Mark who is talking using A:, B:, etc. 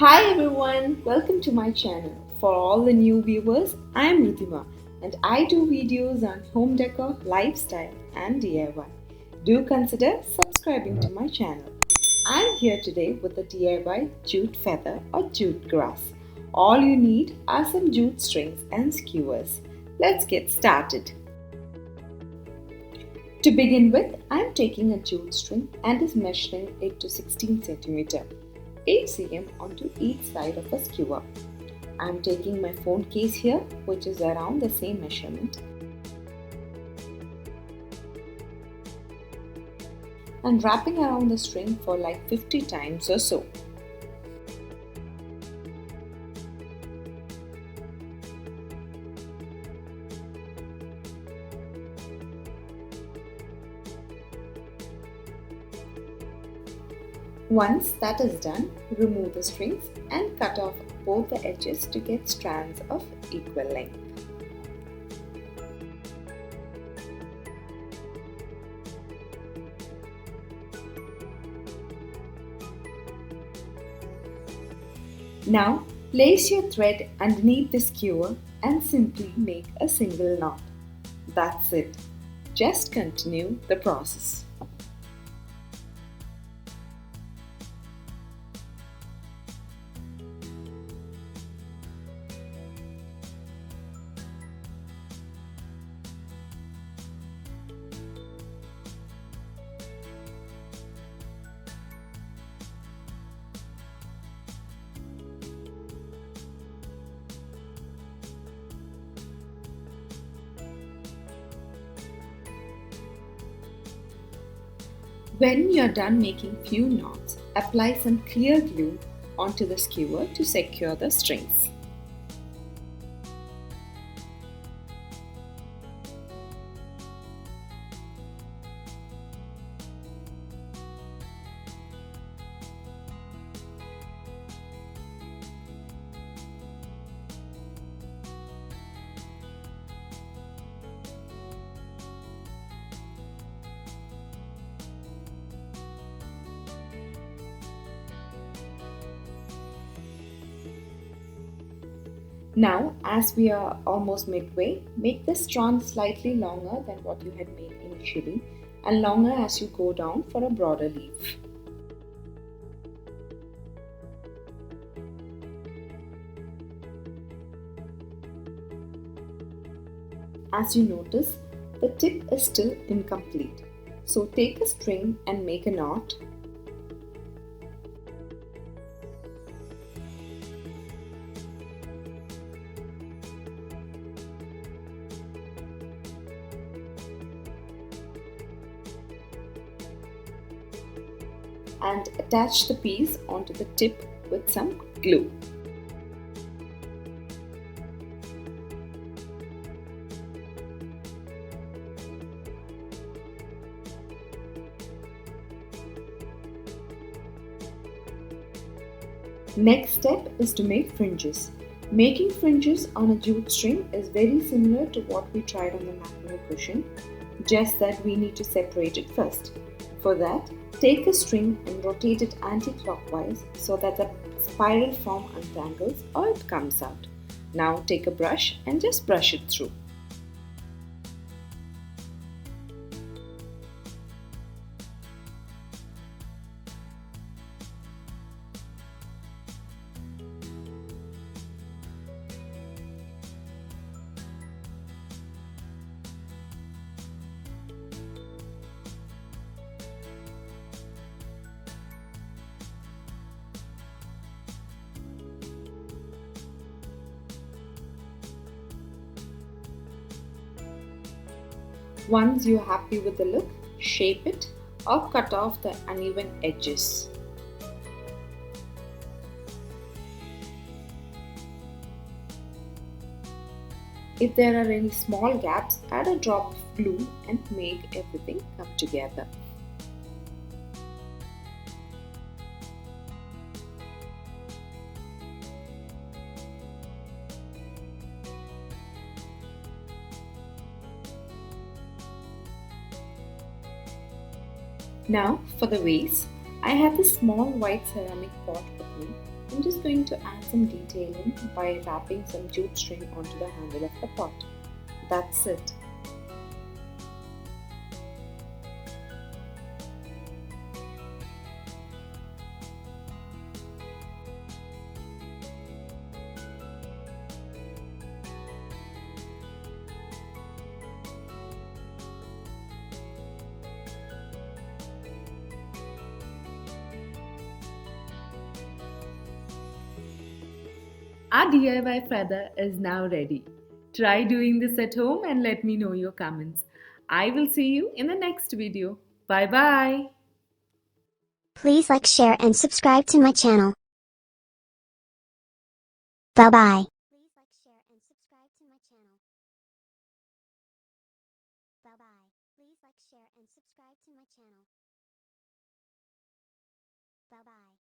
A: Hi everyone, welcome to my channel. For all the new viewers, I am Ridhima and I do videos on home decor, lifestyle and DIY. Do consider subscribing to my channel. I am here today with the DIY jute feather or jute grass. All you need are some jute strings and skewers. Let's get started. To begin with, I am taking a jute string and is measuring it to 16 cm. 8 cm onto each side of a skewer. I am taking my phone case here, which is around the same measurement, and wrapping around the string for like 50 times or so. Once that is done, remove the strings and cut off both the edges to get strands of equal length. Now, place your thread underneath the skewer and simply make a single knot. That's it. Just continue the process. When you're done making few knots, apply some clear glue onto the skewer to secure the strings. Now, as we are almost midway, make the strand slightly longer than what you had made initially and longer as you go down for a broader leaf. As you notice, the tip is still incomplete. So take a string and make a knot. And attach the piece onto the tip with some glue. Next step is to make fringes. Making fringes on a jute string is very similar to what we tried on the macrame cushion, just that we need to separate it first. For that, take a string and rotate it anti-clockwise so that the spiral form untangles or it comes out. Now take a brush and just brush it through. Once you're happy with the look, shape it or cut off the uneven edges. If there are any small gaps, add a drop of glue and make everything come together. Now for the vase, I have this small white ceramic pot with me I'm just going to add some detailing by wrapping some jute string onto the handle of the pot. That's it. Our DIY feather is now ready. Try doing this at home and let me know your comments. I will see you in the next video. Bye bye.
B: Please like, share and subscribe to my channel. Bye bye.